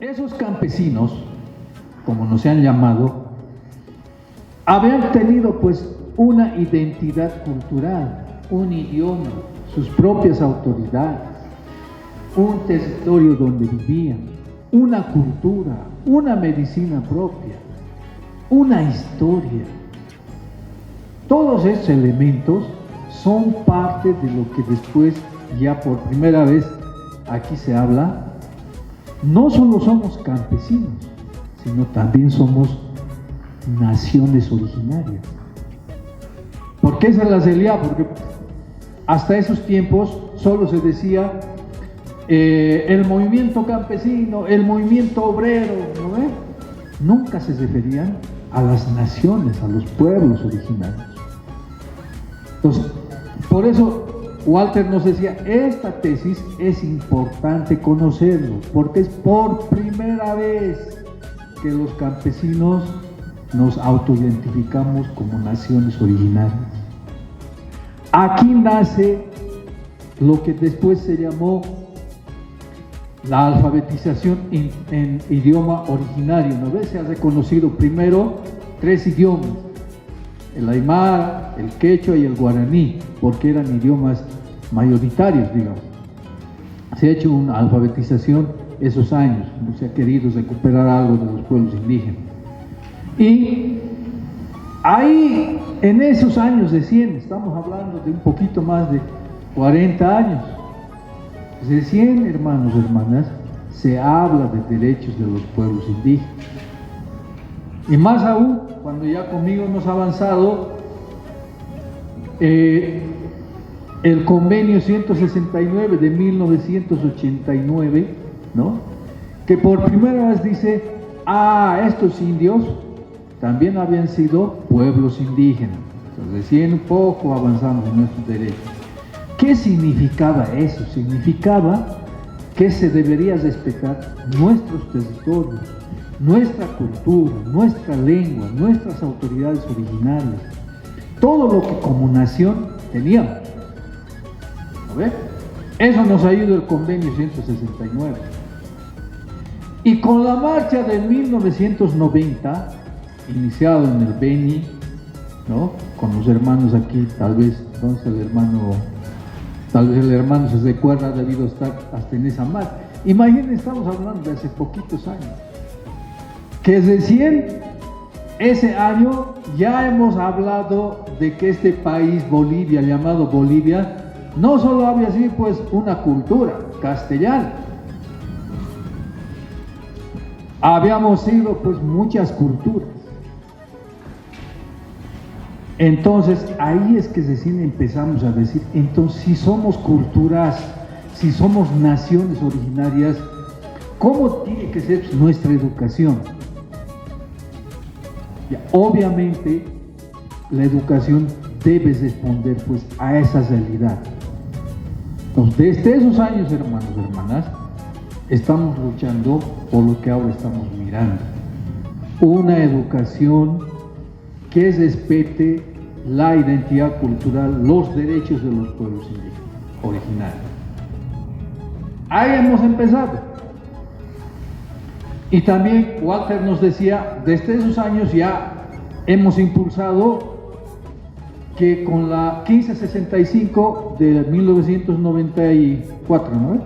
Esos campesinos, como nos se han llamado, habían tenido pues una identidad cultural, un idioma, sus propias autoridades, un territorio donde vivían, una cultura, una medicina propia, una historia. Todos estos elementos son parte de lo que después, ya por primera vez, aquí se habla. No solo somos campesinos, sino también somos naciones originarias. ¿Por qué se las celía? Porque hasta esos tiempos solo se decía el movimiento campesino, el movimiento obrero, ¿no ve? Nunca se referían a las naciones, a los pueblos originarios. Entonces, por eso Walter nos decía, esta tesis es importante conocerlo, porque es por primera vez que los campesinos nos autoidentificamos como naciones originarias. Aquí nace lo que después se llamó la alfabetización en idioma originario, ¿no ves? Se ha reconocido primero 3 idiomas, el aymara, el quechua y el guaraní, porque eran idiomas mayoritarios, digamos. Se ha hecho una alfabetización esos años, no se ha querido recuperar algo de los pueblos indígenas. Y ahí, en esos años recién, estamos hablando de un poquito más de 40 años, recién, hermanos y hermanas, se habla de derechos de los pueblos indígenas. Y más aún, cuando ya conmigo hemos avanzado, el convenio 169 de 1989, ¿no? Que por primera vez dice, estos indios también habían sido pueblos indígenas. Entonces, recién un poco avanzamos en nuestros derechos. ¿Qué significaba eso? Significaba que se debería respetar nuestros territorios, nuestra cultura, nuestra lengua, nuestras autoridades originarias, todo lo que como nación teníamos. ¿No ve? Eso nos ayudó el convenio 169. Y con la marcha de 1990, iniciado en el Beni, ¿no? Con los hermanos aquí, tal vez, entonces el hermano se recuerda, ha debido estar hasta en esa marcha. Imaginen, estamos hablando de hace poquitos años, que recién ese año ya hemos hablado de que este país, Bolivia, llamado Bolivia, no solo había sido pues una cultura castellana, habíamos sido pues muchas culturas. Entonces ahí es que recién empezamos a decir, entonces si somos culturas, si somos naciones originarias, ¿cómo tiene que ser nuestra educación? Ya, obviamente la educación debe responder pues a esa realidad. Entonces desde esos años, hermanos y hermanas, estamos luchando por lo que ahora estamos mirando, una educación que respete la identidad cultural, los derechos de los pueblos indígenas originarios. Ahí hemos empezado. Y también Walter nos decía, desde esos años ya hemos impulsado que con la 1565 de 1994, ¿no?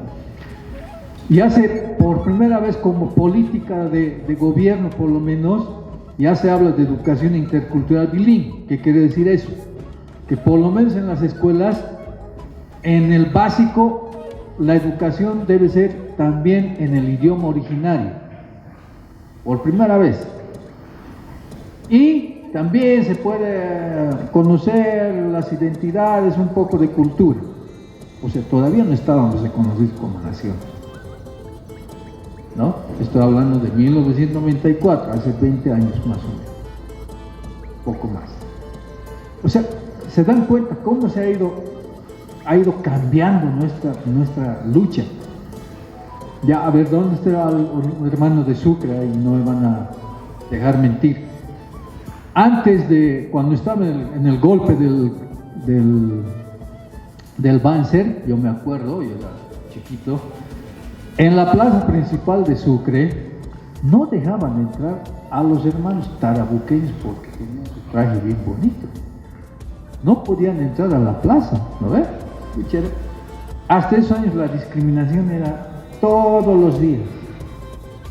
Ya por primera vez como política de gobierno, por lo menos, ya se habla de educación intercultural bilingüe. ¿Qué quiere decir eso? Que por lo menos en las escuelas, en el básico, la educación debe ser también en el idioma originario, por primera vez. Y también se puede conocer las identidades, un poco de cultura. O sea, todavía no estábamos reconocidos como nación, ¿no? Estoy hablando de 1994, hace 20 años más o menos, poco más. O sea, se dan cuenta cómo se ha ido cambiando nuestra lucha. Ya, a ver, ¿dónde está el hermano de Sucre? Ahí no me van a dejar mentir. Antes de, cuando estaba en el golpe del Banzer, yo me acuerdo, yo era chiquito, en la plaza principal de Sucre no dejaban entrar a los hermanos tarabuqueños porque tenían su traje bien bonito. No podían entrar a la plaza, ¿no ves? Hasta esos años la discriminación era todos los días.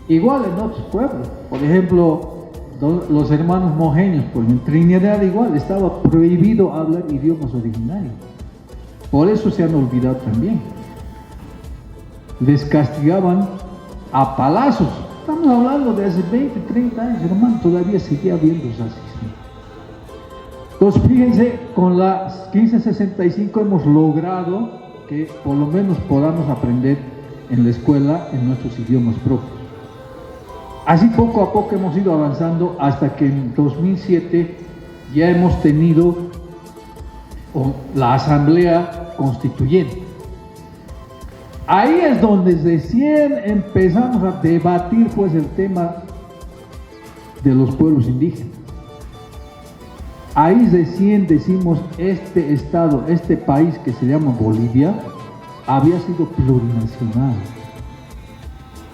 Igual en otros pueblos, por ejemplo, los hermanos mojeños, pues en Trinidad igual estaba prohibido hablar idiomas originarios. Por eso se han olvidado también. Les castigaban a palazos. Estamos hablando de hace 20, 30 años, hermano, todavía seguía habiendo racismo. Entonces, fíjense, con la 1565 hemos logrado que por lo menos podamos aprender en la escuela en nuestros idiomas propios. Así poco a poco hemos ido avanzando hasta que en 2007 ya hemos tenido la Asamblea Constituyente. Ahí es donde recién empezamos a debatir pues el tema de los pueblos indígenas. Ahí recién decimos este estado, este país que se llama Bolivia, había sido plurinacional.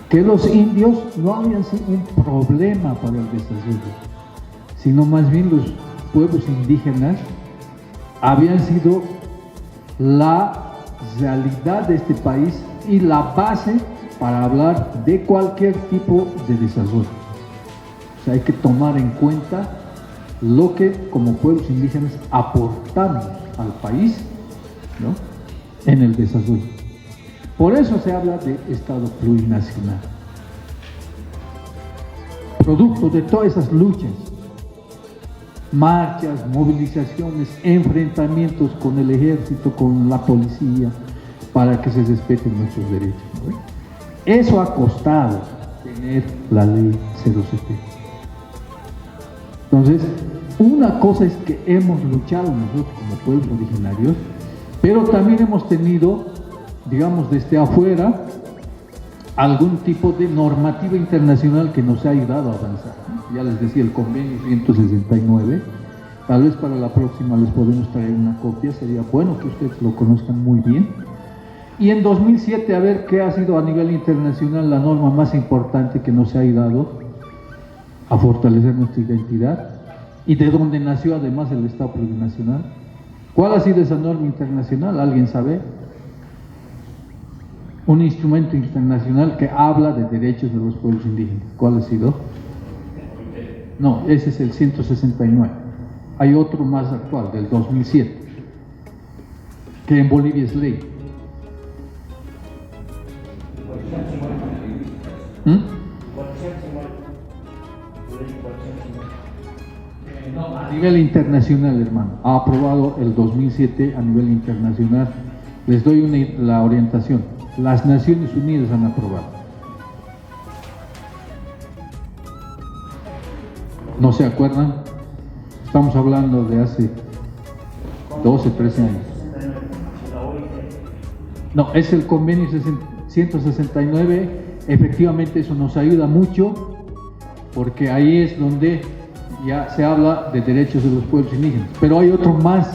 Que los indios no habían sido un problema para el desarrollo, sino más bien los pueblos indígenas habían sido la realidad de este país y la base para hablar de cualquier tipo de desarrollo. O sea, hay que tomar en cuenta lo que como pueblos indígenas aportamos al país, ¿no?, en el desarrollo. Por eso se habla de Estado plurinacional. Producto de todas esas luchas, marchas, movilizaciones, enfrentamientos con el ejército, con la policía, para que se respeten nuestros derechos, ¿no? Eso ha costado tener la ley 070. Entonces, una cosa es que hemos luchado nosotros como pueblos originarios, pero también hemos tenido, digamos, desde afuera, algún tipo de normativa internacional que nos ha ayudado a avanzar, ¿no? Ya les decía, el convenio 169, tal vez para la próxima les podemos traer una copia, sería bueno que ustedes lo conozcan muy bien. Y en 2007, a ver qué ha sido a nivel internacional la norma más importante que nos ha ayudado a fortalecer nuestra identidad y de dónde nació además el Estado plurinacional. ¿Cuál ha sido esa norma internacional? ¿Alguien sabe? Un instrumento internacional que habla de derechos de los pueblos indígenas. ¿Cuál ha sido? No, ese es el 169. Hay otro más actual, del 2007, que en Bolivia es ley. A nivel internacional, hermano, ha aprobado el 2007 a nivel internacional. Les doy la orientación. Las Naciones Unidas han aprobado. ¿No se acuerdan? Estamos hablando de hace 12, 13 años. No, es el convenio 169. Efectivamente eso nos ayuda mucho porque ahí es donde ya se habla de derechos de los pueblos indígenas. Pero hay otro más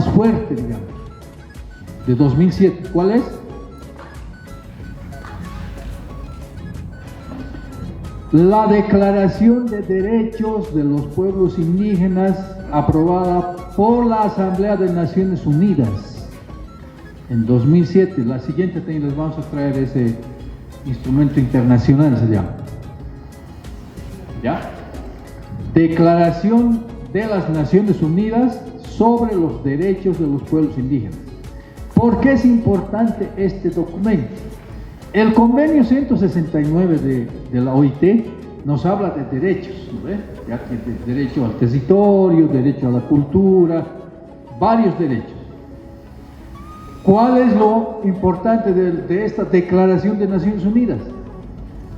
fuerte, digamos, de 2007. ¿Cuál es? La Declaración de Derechos de los Pueblos Indígenas, aprobada por la Asamblea de Naciones Unidas en 2007. La siguiente también les vamos a traer ese instrumento internacional, se llama. ¿Ya? Declaración de las Naciones Unidas sobre los derechos de los pueblos indígenas. ¿Por qué es importante este documento? El convenio 169 de la OIT nos habla de derechos, ¿no ve? Ya que derecho al territorio, derecho a la cultura, varios derechos. ¿Cuál es lo importante de esta Declaración de Naciones Unidas?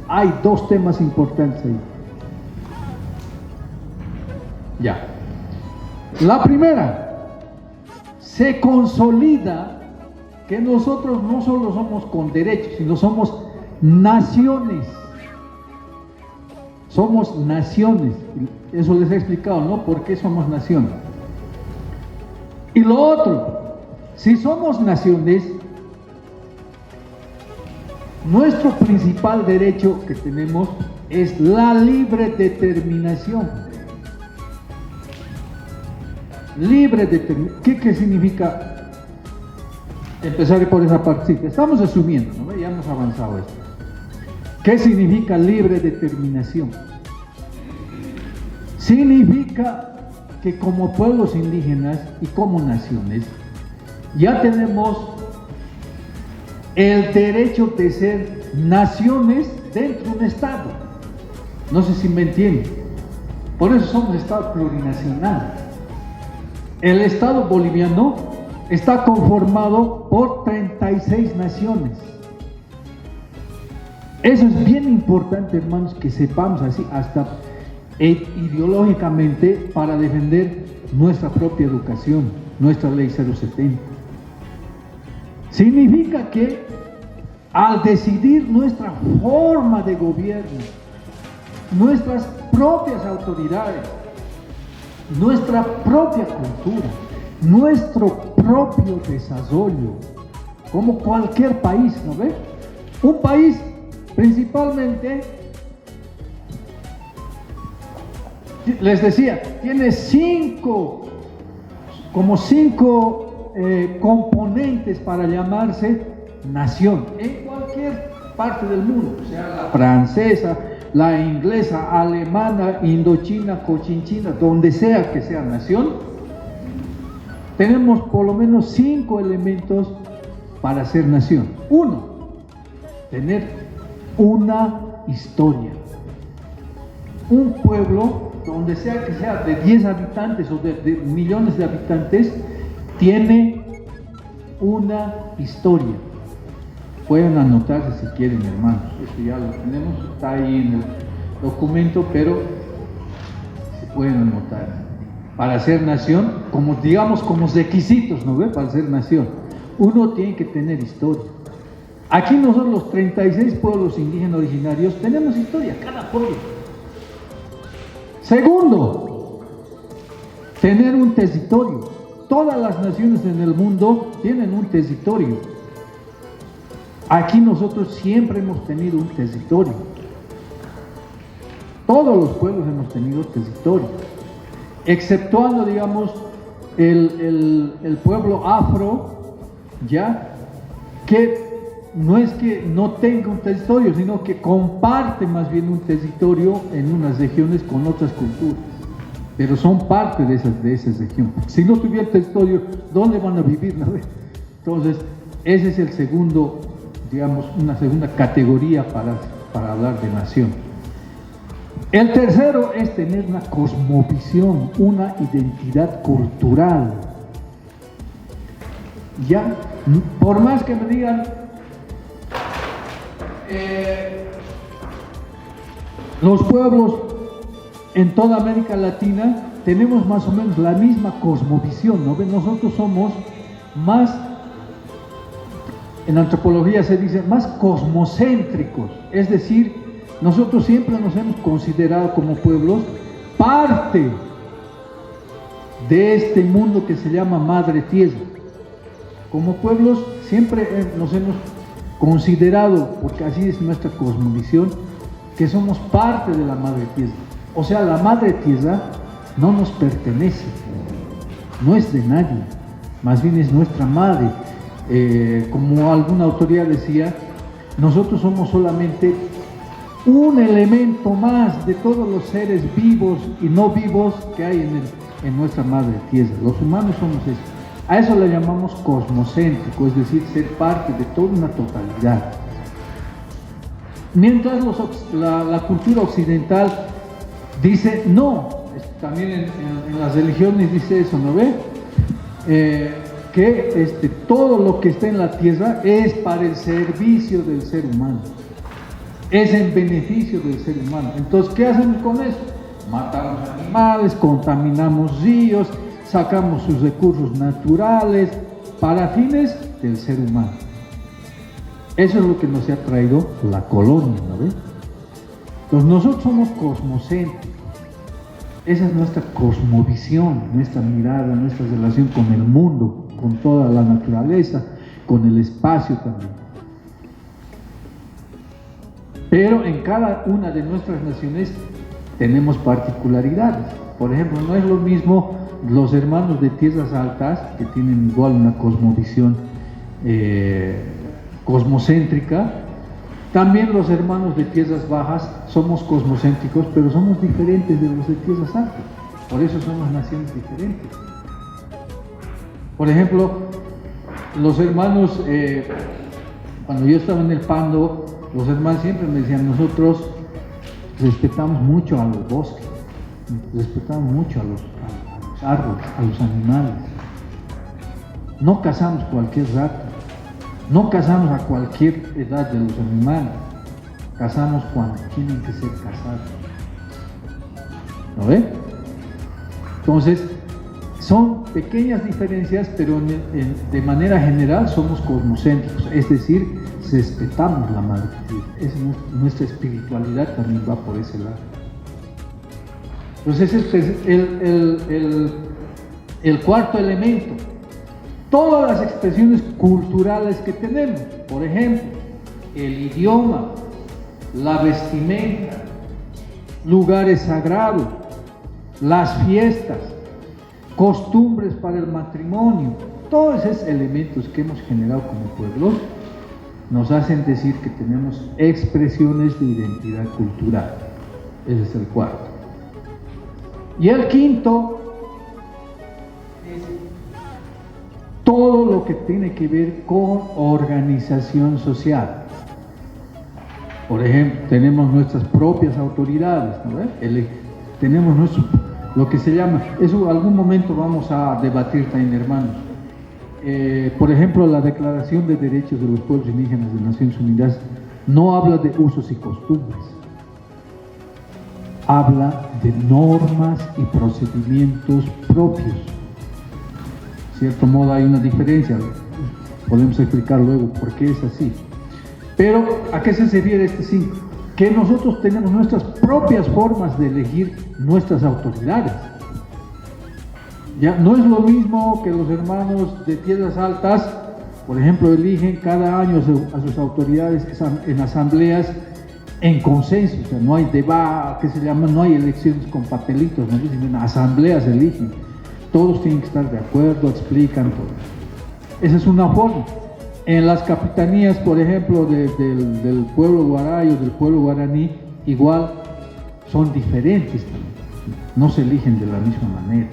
Hay dos temas importantes ahí. Ya. La primera, se consolida que nosotros no solo somos con derechos, sino somos naciones. Somos naciones. Eso les he explicado, ¿no? ¿Por qué somos naciones? Y Y lo otro, si somos naciones, nuestro principal derecho que tenemos es la libre determinación. Libre determinación. ¿Qué significa? Empezaré por esa partecita. Estamos asumiendo, ¿no? Ya hemos avanzado esto. ¿Qué significa libre determinación? Significa que como pueblos indígenas y como naciones ya tenemos el derecho de ser naciones dentro de un Estado. No sé si me entienden. Por eso somos Estado plurinacional. El Estado boliviano está conformado por 36 naciones. Eso es bien importante, hermanos, que sepamos así, hasta ideológicamente, para defender nuestra propia educación, nuestra ley 070. Significa que al decidir nuestra forma de gobierno, nuestras propias autoridades, nuestra propia cultura, nuestro propio desarrollo, como cualquier país, ¿no ve? Un país principalmente, les decía, tiene cinco componentes para llamarse nación, en cualquier parte del mundo, o sea, la francesa, la inglesa, alemana, indochina, cochinchina, donde sea que sea nación, tenemos por lo menos 5 elementos para ser nación. Uno, tener una historia. Un pueblo, donde sea que sea de 10 habitantes o de millones de habitantes, tiene una historia. Pueden anotarse si quieren, hermanos. Esto ya lo tenemos, está ahí en el documento, pero se pueden anotar. Para ser nación, como digamos, como requisitos, ¿no ve? Para ser nación, uno tiene que tener historia. Aquí nosotros, los 36 pueblos indígenas originarios, tenemos historia, cada pueblo. Segundo, tener un territorio. Todas las naciones en el mundo tienen un territorio. Aquí nosotros siempre hemos tenido un territorio. Todos los pueblos hemos tenido territorio, exceptuando, digamos, el pueblo afro, ya, que no es que no tenga un territorio, sino que comparte más bien un territorio en unas regiones con otras culturas, pero son parte de esa región. Si no tuviera territorio, ¿dónde van a vivir? ¿No? Entonces, ese es el segundo, digamos, una segunda categoría para hablar de nación. El tercero es tener una cosmovisión, una identidad cultural. Ya, por más que me digan, los pueblos en toda América Latina tenemos más o menos la misma cosmovisión, ¿no? Nosotros somos más, en antropología se dice, más cosmocéntricos, es decir, nosotros siempre nos hemos considerado como pueblos parte de este mundo que se llama Madre Tierra. Como pueblos siempre nos hemos considerado, porque así es nuestra cosmovisión, que somos parte de la Madre Tierra. O sea, la Madre Tierra no nos pertenece, no es de nadie, más bien es nuestra madre. Como alguna autoridad decía, nosotros somos solamente un elemento más de todos los seres vivos y no vivos que hay en nuestra Madre Tierra. Los humanos somos eso. A eso le llamamos cosmocéntrico, es decir, ser parte de toda una totalidad. Mientras la cultura occidental dice, no, también en las religiones dice eso, ¿no ve? Que todo lo que está en la tierra es para el servicio del ser humano, es en beneficio del ser humano. Entonces, ¿qué hacemos con eso? Matamos animales, contaminamos ríos, sacamos sus recursos naturales para fines del ser humano. Eso es lo que nos ha traído la colonia, ¿no ve? Entonces nosotros somos cosmocéntricos. Esa es nuestra cosmovisión, nuestra mirada, nuestra relación con el mundo, con toda la naturaleza, con el espacio también. Pero en cada una de nuestras naciones tenemos particularidades. Por ejemplo, no es lo mismo los hermanos de tierras altas, que tienen igual una cosmovisión cosmocéntrica. También los hermanos de tierras bajas somos cosmocéntricos, pero somos diferentes de los de tierras altas. Por eso somos naciones diferentes. Por ejemplo, los hermanos, cuando yo estaba en el Pando, los hermanos siempre me decían: nosotros respetamos mucho a los bosques, respetamos mucho a los árboles, a los animales. No cazamos cualquier rato, no cazamos a cualquier edad de los animales, cazamos cuando tienen que ser cazados. ¿Lo ve? Entonces, son pequeñas diferencias, pero de manera general somos cosmocéntricos, es decir, respetamos la madre tierra. Nuestra espiritualidad también va por ese lado. Entonces, el cuarto elemento, todas las expresiones culturales que tenemos, por ejemplo, el idioma, la vestimenta, lugares sagrados, las fiestas, costumbres para el matrimonio, todos esos elementos que hemos generado como pueblos nos hacen decir que tenemos expresiones de identidad cultural. Ese es el cuarto. Y el quinto es todo lo que tiene que ver con organización social. Por ejemplo, tenemos nuestras propias autoridades, ¿no? Tenemos lo que se llama, eso algún momento vamos a debatir también, hermanos. Por ejemplo, la Declaración de Derechos de los Pueblos Indígenas de Naciones Unidas no habla de usos y costumbres, habla de normas y procedimientos propios. De cierto modo hay una diferencia, podemos explicar luego por qué es así. Pero, ¿a qué se refiere este 5? Que nosotros tenemos nuestras propias formas de elegir nuestras autoridades. Ya no es lo mismo que los hermanos de tierras altas, por ejemplo, eligen cada año a sus autoridades en asambleas en consenso, o sea, no hay debate, que se llama, no hay elecciones con papelitos, no dicen, en asambleas eligen, todos tienen que estar de acuerdo, explican todo. Esa es una forma. En las capitanías, por ejemplo, del pueblo guarayo, del pueblo guaraní, igual son diferentes también, no se eligen de la misma manera,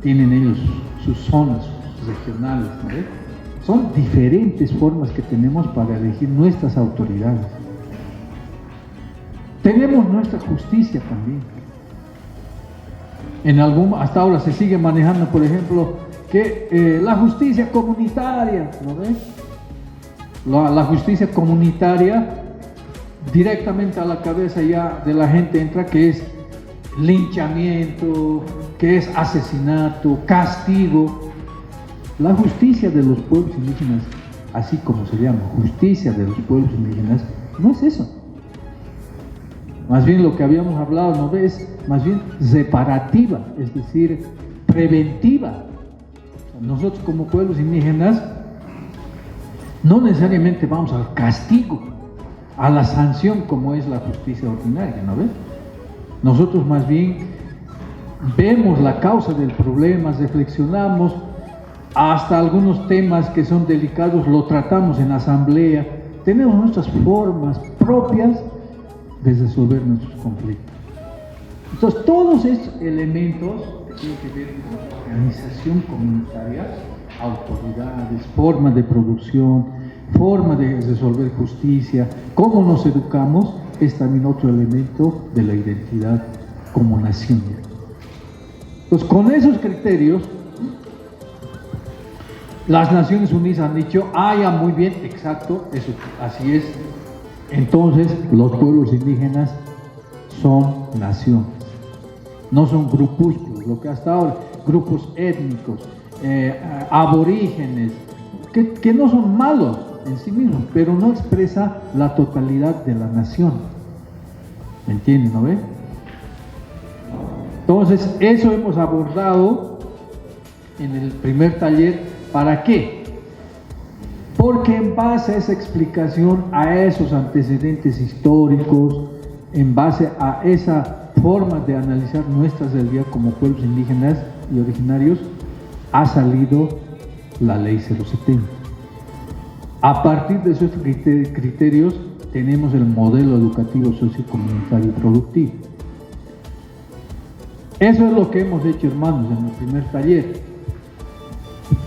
tienen ellos sus zonas regionales, ¿no? Son diferentes formas que tenemos para elegir nuestras autoridades. Tenemos nuestra justicia también. Hasta ahora se sigue manejando, por ejemplo, que la justicia comunitaria, ¿no ves? La justicia comunitaria, directamente a la cabeza ya de la gente entra que es linchamiento, que es asesinato, castigo. La justicia de los pueblos indígenas, así como se llama, justicia de los pueblos indígenas, no es eso. Más bien lo que habíamos hablado, ¿no ves? Más bien reparativa, es decir, preventiva. Nosotros como pueblos indígenas no necesariamente vamos al castigo, a la sanción como es la justicia ordinaria, ¿no ves? Nosotros más bien vemos la causa del problema, reflexionamos, hasta algunos temas que son delicados lo tratamos en asamblea, tenemos nuestras formas propias de resolver nuestros conflictos. Entonces, todos estos elementos que tienen que ver con organización comunitaria, autoridades, forma de producción, forma de resolver justicia, cómo nos educamos, es también otro elemento de la identidad como nación. Entonces, con esos criterios, las Naciones Unidas han dicho, ya muy bien, exacto, eso, así es. Entonces, los pueblos indígenas son naciones, no son grupúsculos, lo que hasta ahora, grupos étnicos, aborígenes, que no son malos en sí mismos, pero no expresa la totalidad de la nación. ¿Me entienden, no ve? Entonces, eso hemos abordado en el primer taller. ¿Para qué? Porque en base a esa explicación, a esos antecedentes históricos, en base a esa forma de analizar nuestra realidad como pueblos indígenas y originarios, ha salido la Ley 070. A partir de esos criterios tenemos el modelo educativo sociocomunitario y productivo. Eso es lo que hemos hecho, hermanos, en el primer taller.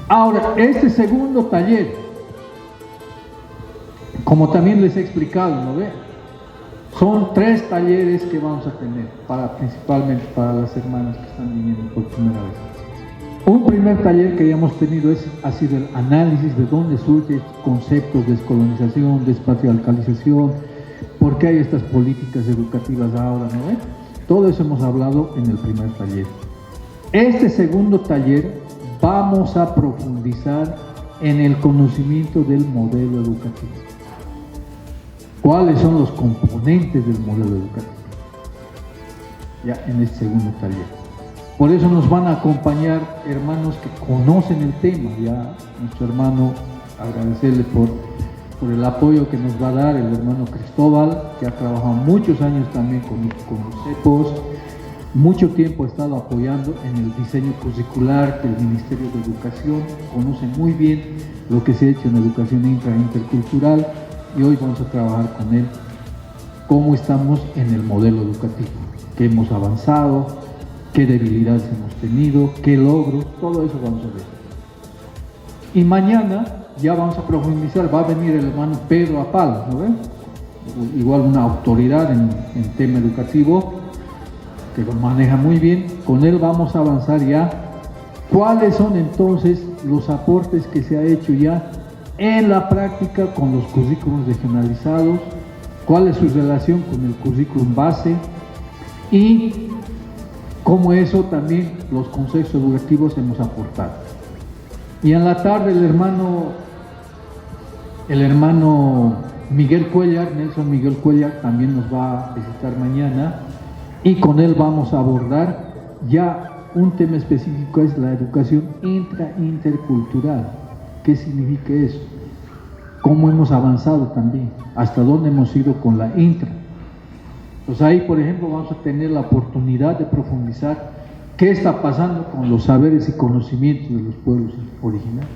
Ahora, este segundo taller, como también les he explicado, ¿no ve? Son 3 talleres que vamos a tener, principalmente para las hermanas que están viniendo por primera vez. Un primer taller que ya hemos tenido ha sido el análisis de dónde surgen estos conceptos de descolonización, despatriarcalización, por qué hay estas políticas educativas ahora, ¿no ve? Todo eso hemos hablado en el primer taller. Este segundo taller vamos a profundizar en el conocimiento del modelo educativo. ¿Cuáles son los componentes del modelo educativo? Ya en este segundo taller. Por eso nos van a acompañar hermanos que conocen el tema. Ya nuestro hermano, agradecerle por el apoyo que nos va a dar, el hermano Cristóbal, que ha trabajado muchos años también con los CEPOS, mucho tiempo ha estado apoyando en el diseño curricular del Ministerio de Educación, conoce muy bien lo que se ha hecho en educación intercultural, y hoy vamos a trabajar con él cómo estamos en el modelo educativo, qué hemos avanzado, qué debilidades hemos tenido, qué logros, todo eso vamos a ver. Y mañana ya vamos a profundizar, va a venir el hermano Pedro Apal, ¿no ven? Igual una autoridad en tema educativo, que lo maneja muy bien. Con él vamos a avanzar ya cuáles son entonces los aportes que se ha hecho ya en la práctica con los currículos regionalizados, cuál es su relación con el currículum base y cómo eso también los conceptos educativos hemos aportado. Y en la tarde el hermano Miguel Cuellar, Nelson Miguel Cuellar, también nos va a visitar mañana, y con él vamos a abordar ya un tema específico, es la educación intercultural. ¿Qué significa eso? ¿Cómo hemos avanzado también? ¿Hasta dónde hemos ido con la intra? Pues ahí, por ejemplo, vamos a tener la oportunidad de profundizar qué está pasando con los saberes y conocimientos de los pueblos originarios.